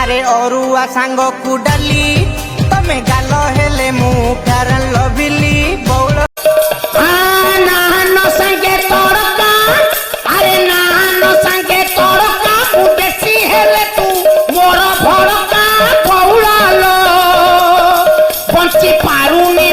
अरे अरुआ सांग को डाली तमे गाल हेले मु प्यार लभिली बौल नानो संगे तोड़का अरे नानो संगे तोड़का उदेसी हेले तू मोर भड़का कौला लो बंची पारुनी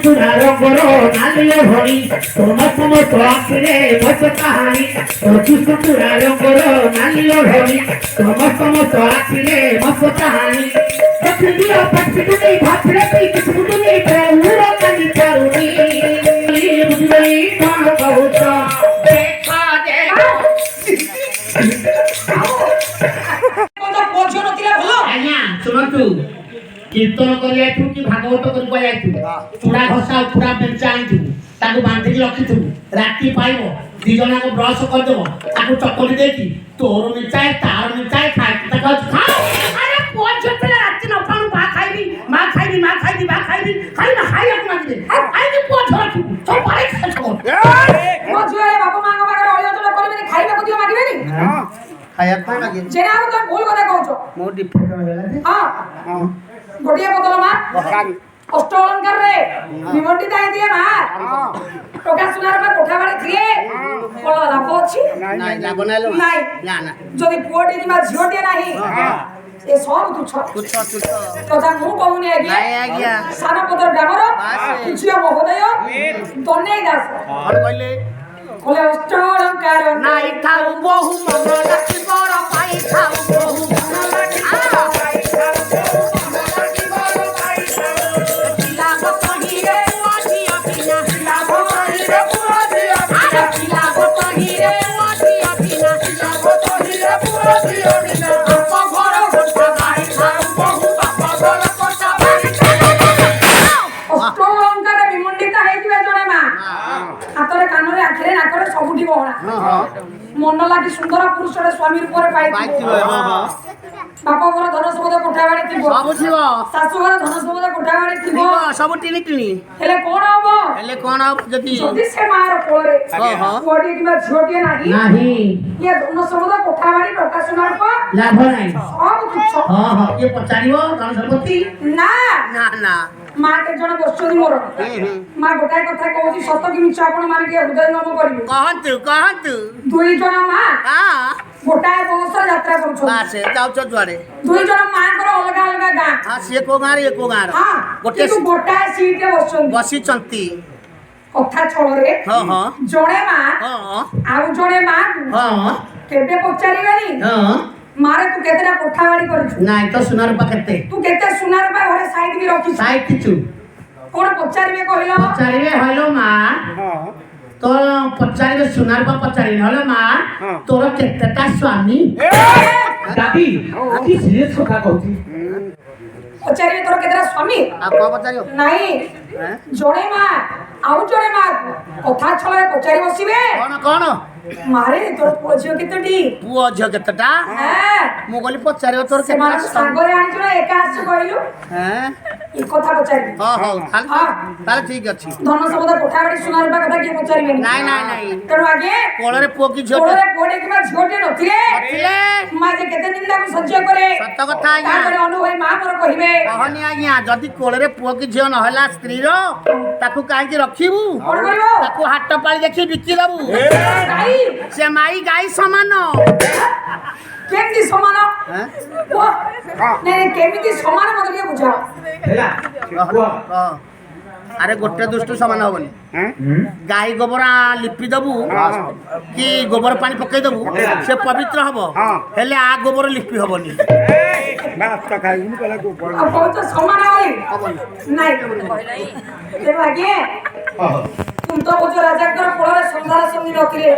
रंगरो नालियो भरी तुम तोआखिरे मत कहानी चुरा रंगरो नालियो भरी तुम तोआखिरे मत कहानी पछियो पछियो भातरे पी किसुदु नहीं बेउरो कनी करूनी बुझई कौन बहुत देखा देखो तो पोछो नथिला भलो आज्ञा सुनतु कीर्तन करि आइथु कि भागवत करि आइथु चूड़ा घसा पूरा बेंचा आइथु ताकु बांधी रखिथु राती पाइबो दी जना को ब्रश कर देबो ताकु चक्करी देकी तोर मिचाई तार मिचाई खाइ ताकु खा अरे कोन छतला राती न पानु बा खाइबी मां खाइबी खाली ना खाइ अपना दे आई दे पो छोरा तू सब पारे खा छो पोछो रे बाबा मांगा बागर ओलियो तो करबे खाइबा को दियो मागिबे नी हां खाया तो मागे जेना हम तो भूल କଥା कहछो मो डिफेक्ट होला जे हां गोटिया बदल मा अष्ट अलंकार रे निमंटी दाई दिए मा टोका सुनार में कोठा बाड़ी थिए कोला लाभ अछि नाही लाभ नालो नाही ना ना जदी पुओटी मा झियोटी नाही ए सब तुछ तथा मु कहूनी आज्ञा नाही आज्ञा सानपत्र डामर झियो महोदय तन्ने दास और कहले कोले अष्ट अलंकार नाइ थाउ बहु मन लक्ष्मी बड़ पाई थाउ बहु मन लक्ष्मी मन लागी सुंदर पुरुष स्वामी रूप बापा घर धन सबद कोठा बाड़ी थी सब छिवो सासु घर धन सबद कोठा बाड़ी थी सब टिनी टिनी हेले कोन हबो जदी जदी से मार कोरे कोडी किबा झोटिए नाही ये धन सबद कोठा बाड़ी प्रकाश सुनार को लाभ नाही सब कुछ हां ये पचारियो धन संपत्ति ना ना ना मां के जण बसुनी मोर मां गोटाय कथा कहूची सत कि मिछ आपण मान के हृदय नम करिवो कहंतु दुई जण मां हां गोटाय बस यात्रा करू बासे जाउछ जुआरे दुई जण मां कर अलग अलग गां हां से को गार एको गार हां गोटे गोटाय सीट के बसी चंती कथा छळे हां हां जणे मां हां आउ जणे मां हां केबे पचारिबेनी हां मारे तू केतेना कोठा बाड़ी करछु नाही तो सुनार पाकेते तू केते सुनार बा घरे साइड भी रखी साई किछु कोन पचारिबे कहिलो पचारिबे हलो मां हां तो पचारिबे सुनार पा पचारि हलो मां तोर केतेटा स्वामी दादी की सीरियस कथा कहूची पचारिबे तोर केतेना स्वामी आ को पचारियो नाही जणे मां आउ जणे मां कथा छळे पचारि बसिबे कोन मारे तोर पुओ केतडी पुओ झ केतटा हां मो गली पचारियो तोर से मार सांगरे आनि जणे एकास कहिलु हैं ई कथा पचारि हां हां ताले ठीक अछि धन सबद कोठा बाड़ी सुनार बा कथा के पचारिबे नाही तणो आगे कोळरे पुओ की झोटे कोळरे पोडे किबा झोटे नथिले मां जे केते दिन लागु सह्य करे सत कथा आज्ञा तापर अनुभव मां पर कहिबे कहनी आज्ञा जदी कोळरे पुओ की झियो न होला स्त्री रो ताकू काहे की रखिबू कोन करिवो ताकू हाट पाली देखि बिक्की दबू गाई से माई गाई समान केमती समान हैं ओ नहीं केमती समान मत लिए बुझा हेला अरे गोटे दुष्ट समान होबनी गाई गोबर लिपि दबू कि गोबर पानी पकई दबू से पवित्र हबो हेले आ गोबर लिपि हबनी अब बहुत समान होई नहीं ते भागे तुम तो वो जो राजा कर पोळरे संधारा संधि नथिले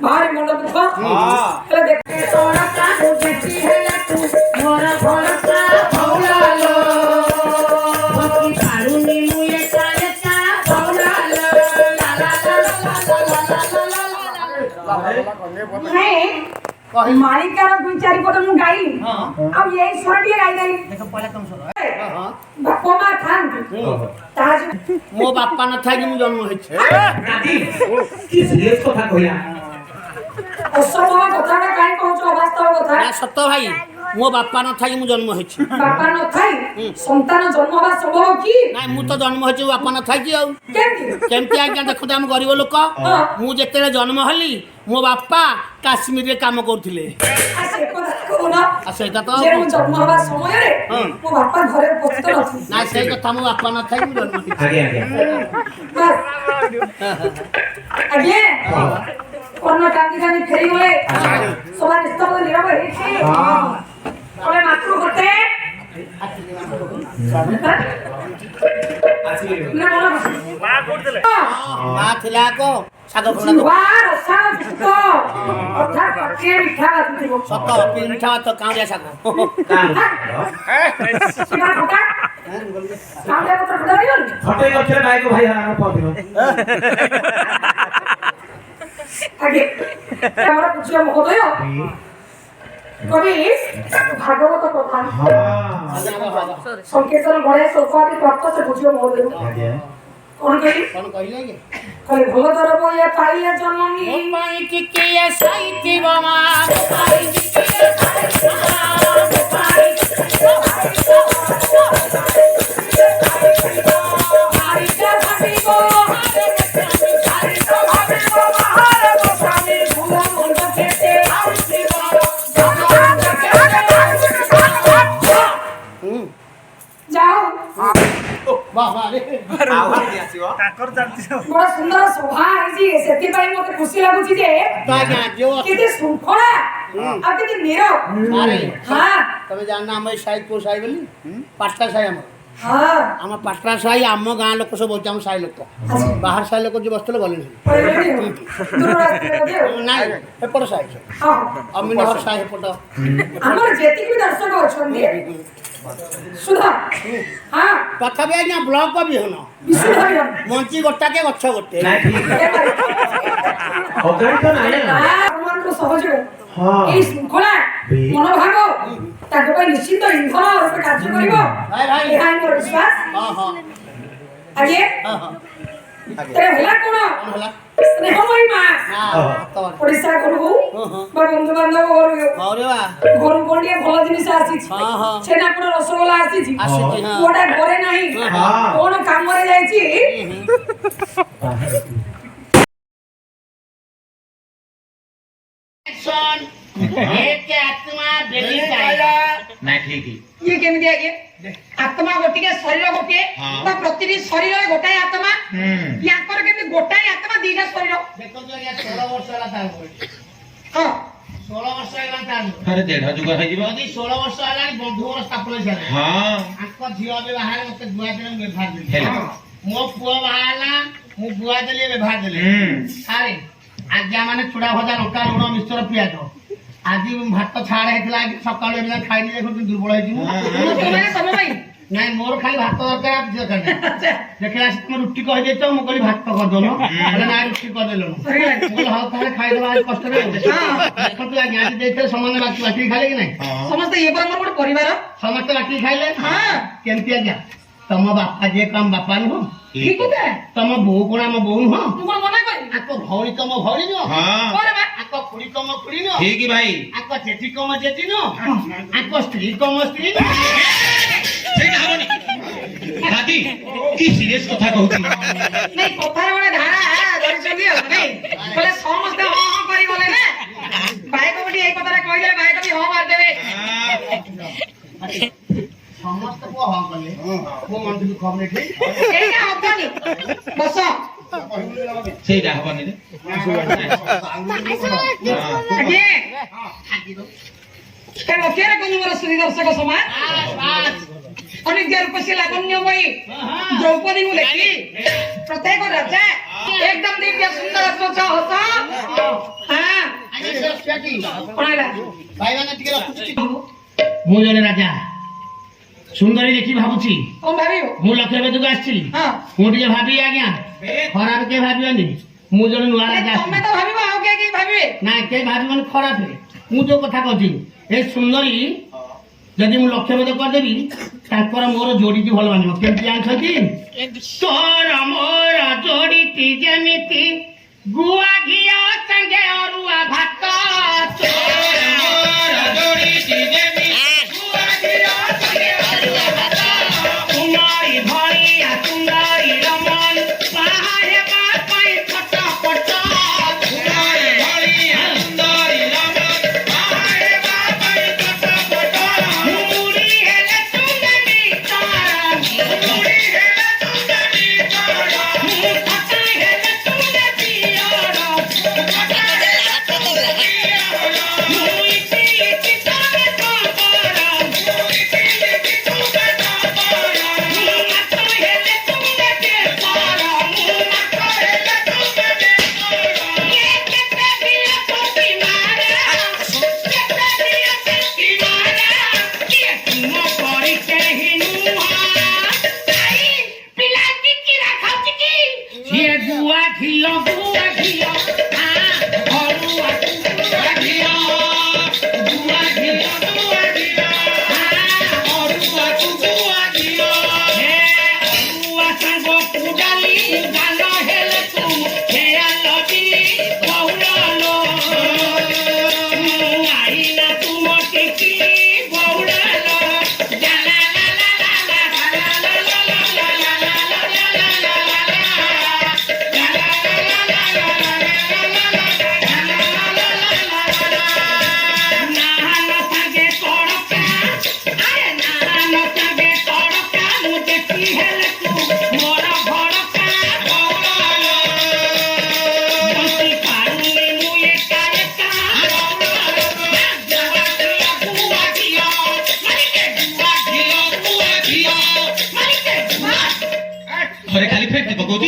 भारी मुंड दुख हेले देख तोरा का बुझती है तू मोरा भरोसा भौला लो भक्ति कारुनी मुए काले का ନାଇଁ ମାଳିକାର 2-4 ପଟ ମୁଁ ଗାଇଲି ଆଉ ଏଇ ସ୍ୱର ଟିକେ ଗାଇଦେଲି ଦେଖ ପହିଲା ତମ ସ୍ୱର ବାପା ମା ଥାନ୍ତି ତାହା ମୋ ବାପା ନଥାଇକି ମୁଁ ଜନ୍ମ ହେଇଛି ରାତି କି ସିରିୟସ୍ କଥା କହିଲା ଅସମ୍ଭବ କଥାଟା କାହିଁ କହୁଛ ଅବାସ୍ତବ କଥା ନା ସତ ଭାଇ ମୋ ବାପା ନଥାଇକି ମୁଁ ଜନ୍ମ ହେଇଛି ବାପା ନଥାଇ ସନ୍ତାନ ଜନ୍ମ ହେବା ସମ୍ଭବ କି ନାଇଁ ମୁଁ ତ ଜନ୍ମ ହେଇଛି ମୋ ବାପା ନଥାଇକି ଆଉ କେମିତି କେମିତି ଆଜ୍ଞା ଦେଖନ୍ତୁ ଆମେ ଗରିବ ଲୋକ ମୁଁ ଯେତେବେଳେ ଜନ୍ମ ହେଲି ମୋ ବାପା କାଶ୍ମୀରରେ କାମ କରୁଥିଲେ ସେ କଥା କହୁନ ଆଉ ସେଇଟା ତ ଯେ ମୁଁ ଜନ୍ମ ହେବା ସମୟରେ ମୋ ବାପା ଘରେ ଉପସ୍ଥିତ ନଥିଲେ ନାଇଁ ସେଇ କଥା ମୋ ବାପା ନଥାଇକି ମୁଁ ଜନ୍ମ ହେଇଛି ଆଜ୍ଞା ଆଜ୍ଞା କର୍ଣ୍ଣ କାନ୍ଦି କାନ୍ଦି ଫେରି ଗଲେ ସଭା ନିସ୍ତବ୍ଧ ନୀରବ ହେଇଛି କଲେ ମାତୃ ଘଟେ ନା ମନ ମା ଥିଲା ଏକ ଶାଗ ଖୋଲା ଛୁଆର ସାର ଯୁକ୍ତ ଅର୍ଥାତ୍ ପାଟିରେ ମିଠା ବାସୁଥିବ ସତ ମିଠା ଭାତ କାଉଁରିଆ ଶାଗ ସୀମା ଖଟା କାଉଁରିଆ ପତ୍ର ଖଟା ହେଇଗଲି ଫଟେଇ ଗଛରେ ଗାଈକୁ ଭାଇ ହରାଣ ପହଞ୍ଚିବ ଆଜ୍ଞା ଆମର ପୂଜ୍ୟ ମହୋଦୟ କବି ଭାଗବତ କଥା ସଂକେତନ ବଢିଆ ସ୍ୱଳ୍ପାଦି ପ୍ରାପ୍ତ ସେ ପୂଜ୍ୟ ମହୋଦୟ କଣ କହିଲି କଣ କହିଲେ ଆଜ୍ଞା କହିଲେ ଭଲ ଦରବ ଇଏ ପାଇଲେ ଜନନୀ ମୋ ପାଇଁ ଟିକିଏ ସାଇଥିବ ମା ମୋ ପାଇଁ ଟିକିଏ ସାଇଥିବ ମୋ ପାଇଁ ଆଇଟା ଭାବିବ ଯାও ବାବା ରେ ବଡ଼ ସୁନ୍ଦର ସଭା ହେଇଛି ସେଥିପାଇଁ ମତେ ଖୁସି ଲାଗୁଛି ଯେ ଆଜ୍ଞା ଯୋଉ କେତେ ଶୃଙ୍ଖଳା ଆଉ କେତେ ନିରବ ଆରେ ହଁ ତମେ ଜାଣିନା ଆମ ଏଇ ସାହି କୋଉ ସାହି ବୋଲି ପାଟଣା ସାହି ଆମର ହଁ ଆମ ପାଟଣା ସାହି ଆମ ଗାଁ ଲୋକ ସବୁ ହଉଛି ଆମ ସାହି ଲୋକ ବାହାର ସାହି ଲୋକ ଯିଏ ବସିଥିଲେ ଗଲେଣି ନାଇଁ ଏପଟ ସାହି ଅମିନହର ସାହି ଏପଟ ଆମର ଯେତିକି ବି ଦର୍ଶକ ଅଛନ୍ତି ସୁଧା ହଁ ତଥାପି ଆଜ୍ଞା ବ୍ଲକ ବିହନ ବିଶୁଦ୍ଧ ବିହନ ମଞ୍ଜି ଗୋଟାକେ ଗଛ ଗୋଟେ ନାଇଁ ଠିକ ଅଗାଡ଼ି ତ ନାହିଁ ନା ଭଗବାନଙ୍କ ସହଯୋଗ ହଁ এই শৃঙ্খলা মনোভাব তাকে ପାଇଁ ନିଶ୍ଚିତ ଇନ୍ଧନ ରୂପେ କାର୍ଯ୍ୟ କରିବ ଭାଇ ଭାଇ ଏହା ମୋର ବିଶ୍ୱାସ ହଁ ହଁ ଆଜ୍ଞା ହଁ ହଁ ତେରେ ହେଲା କଣ କଣ ହେଲା ସ୍ନେହମୟୀ ମା ନା ତମର ଓଡ଼ିଶା ଘରକୁ ହଁ ହଁ ବା ବନ୍ଧୁ ବାନ୍ଧବ ଘରକୁ ହଉରେ ବା ଘରୁ କଣ ଟିକେ ଭଲ ଜିନିଷ ଆସିଛି ହଁ ହଁ ଛେନାପୋଡ଼ ରସଗୋଲା ଆସିଛି ଆସିଛି ହଁ ପୁଅଟା ଘରେ ନାହିଁ କଣ କାମରେ ଯାଇଛି एक आत्मा बेटी चाहिए ନାଇଁ ଠିକ ଇଏ କେମିତି ଆଜ୍ଞା ଆତ୍ମା ଗୋଟିଏ ଶରୀର ଗୋଟିଏ ବା ପ୍ରତିଟି ଶରୀରରେ ଗୋଟାଏ ଆତ୍ମା ୟାଙ୍କର କେମିତି ଗୋଟାଏ ଆତ୍ମା ଦିଟା ଶରୀର ଦେଖନ୍ତୁ ଆଜ୍ଞା 16 ବର୍ଷ ହେଲା ତାର ହଁ 16 ବର୍ଷ ହେଲା ତାର ଥରେ ଦେଢ ଯୁଗ ହେଇଯିବ ଯଦି 16 ବର୍ଷ ହେଲାଣି ବନ୍ଧୁଘର ସ୍ଥାପନ ହେଇସାରିଲାଣି ହଁ ଆଙ୍କ ଝିଅ ଏବେ ବାହାରେ ମତେ ଗୁଆ ଦେଲେ ମୁଁ ବ୍ୟବହାର ଦେଲି ହେଲା। ମୋ ପୁଅ ବାହା ହେଲା ମୁଁ ଗୁଆ ଦେଲି ବ୍ୟବହାର ଦେଲି ଆରେ ଆଜ୍ଞା ମାନେ ଚୁଡ଼ା ଭଜା ଲଙ୍କା ଲୁଣ ମିଶ୍ଚର ପିଆଜ ଆଜି ଭାତ ଛାଡ ହେଇଥିଲା ଆଜି ସକାଳୁ ଏବେ ଖାଇଲି ଦେଖନ୍ତୁ ଦୁର୍ବଳ ହେଇଛି ମୁଁ ତମ ପାଇଁ ନାଇଁ ମୋର ଖାଲି ଭାତ ଦରକାର ଆଉ କିଛି ଦରକାର ନାହିଁ ଦେଖିଲା ଆସି ତମେ ରୁଟି କହିଦେଇଛ ମୁଁ କହିଲି ଭାତ କରିଦଉନ ହେଲେ ନା ରୁଟି କରିଦେଲୁ ମୁଁ କହିଲି ହଉ ତାହେଲେ ଖାଇଦେବା ଆଜି କଷ୍ଟରେ ଦେଖନ୍ତୁ ଆଜ୍ଞା ଆଜି ଦେଇଥିଲେ ସମସ୍ତେ ବାଟିକି ଖାଇଲେ କି ନାଇଁ ସମସ୍ତେ ଇଏ ପରା ମୋର ଗୋଟେ ପରିବାର ସମସ୍ତେ ବାଟିକି ଖାଇଲେ ହଁ କେମିତି ଆଜ୍ଞା ତମ ବାପା ଯିଏ କମ ବାପା ନୁହଁ ଠିକ କଥା ତମ ବୋଉ କଣ ଆମ ବୋଉ ନୁହଁ ମୁଁ କଣ ମନା କରିବି ଆଙ୍କ ଭଉଣୀ ତମ ଭଉଣୀ ନୁହଁ କରେ ବା ଆଙ୍କ ଖୁଡି ତମ ଖୁଡି ନୁହଁ ଠିକ ଭାଇ ଆଙ୍କ ଜେଠି ତମ ଜେଠି ନୁହଁ ଆଙ୍କ ସ୍ତ୍ରୀ ତମ ସ୍ତ୍ରୀ ନୁହଁ ସେଇଟା ହବନି ଦାଦି କି ସିରିୟସ୍ କଥା କହୁଛି ନାଇଁ କଥାରେ ଗୋଟେ ଧାରା ଧରିଛନ୍ତି ଆଉ ନାଇଁ କହିଲେ ସମସ୍ତେ ହଁ ହଁ କରି ଗଲେ ନା ଭାଇ କବିଟି ଏଇ କଥାଟା କହିଲେ ଭାଇ କବି ହଁ ମାରିଦେବେ ସମସ୍ତେ ପୁଅ ହଁ କଲେ ପୁଅ ମନ ଦୁଃଖ କମ ଦେଖି ଏଇଟା ହବନି ବସ ସେଇଟା ହବନି ରେ ଆଜ୍ଞା କେରେ କନି ମୋର ଶ୍ରୀ ଦର୍ଶକ ସମାଜ ଅନିତ୍ୟ ରୂପସୀ ଲାବଣ୍ୟମୟୀ ଦ୍ରୌପଦୀଙ୍କୁ ଲେଖି ପ୍ରତ୍ୟେକ ରାଜା ଏକଦମ ଦିବ୍ୟ ସୁନ୍ଦର ସ୍ୱଚ୍ଛ ହସ କଣ ହେଲା ଭାଇ ମାନେ ଟିକେ ରଖୁଛି ମୁଁ ଜଣେ ରାଜା ସୁନ୍ଦରୀ ଦେଖି ଭାବୁଛି କଣ ଭାବିବ ମୁଁ ଲକ୍ଷ୍ୟ ବେଦକୁ ଆସିଥିଲି ହଁ ମୁଁ ଟିକେ ଭାବି ଆଜ୍ଞା ଖରାପ କିଏ ଭାବିବନି ମୁଁ ଜଣେ ନୂଆ ରାଜା ତମେ ତ ଭାବିବ ଆଉ କିଏ କିଏ ଭାବିବେ ନାଇଁ କେହି ଭାବିବନି ଖରାପ ମୁଁ ଯୋଉ କଥା କହୁଛି ଏ ସୁନ୍ଦରୀ ଯଦି ମୁଁ ଲକ୍ଷ୍ୟଭେଦ କରିଦେବି ତାଙ୍କର ମୋର ଯୋଡ଼ିଟି ଭଲ ମାନିବ କେମିତି ଜାଣିଛନ୍ତି ତୋର ମୋର ଯୋଡ଼ିଟି ଯେମିତି ଗୁଆ ଘିଅ ସାଙ୍ଗେ ଅରୁଆ ଭାତ ତୋର ମୋର ଯୋଡ଼ିଟି ଯେମିତି ଗୁଆ ଘିଅ ସାଙ୍ଗେ ଅରୁଆ ଭାତ ସୁନ୍ଦରୀ ଭଳିଆ ସୁନ୍ଦରୀ ରମନ ବାହା ହେବା ପାଇଁ ଫଟଫଟ ସୁନ୍ଦରୀ ଭଳିଆ ସୁନ୍ଦରୀ ରମନ ବାହା ହେବା ପାଇଁ ଫଟଫଟ ମୁଡ଼ି ହେଲେ ସୁନ୍ଦରୀ ତାର ମୁଡ଼ି ହେଲେ ସୁନ୍ଦରୀ ତାର ମୁଁ ଫଟା ହେଲେ ସୁନ୍ଦରୀ ଅର ଫଟା ହେଲେ ସୁନ୍ଦରୀ ଅର ମୁଁ ଇତି ଇତି ତମେ କର ମୁଁ ଇତି ଇତି ତମେ କର ମୁଁ ମାତ ହେଲେ ସୁନ୍ଦରୀ ତାର ମୁଁ ମାତ ହେଲେ ସୁନ୍ଦରୀ ତାର ये केते दिया कोटी मारा केते दिया कोटी मारा ये तुम परी केहि नुहा आई पिलाची की राखाच की ये गुआ घियो आ हरुआ घियो गुआ घियो गुआ घियो आ हरुआ घियो हे हरुआ संग पुडाली गालो हेले तुम हे आलोबी बहुलालो आई ना तुम टिकी बहुलालो ला ला ला ला ला ला ला ला ला ला ला ला ଘରେ ଖାଲି ଫେକ୍ ପକଉଛି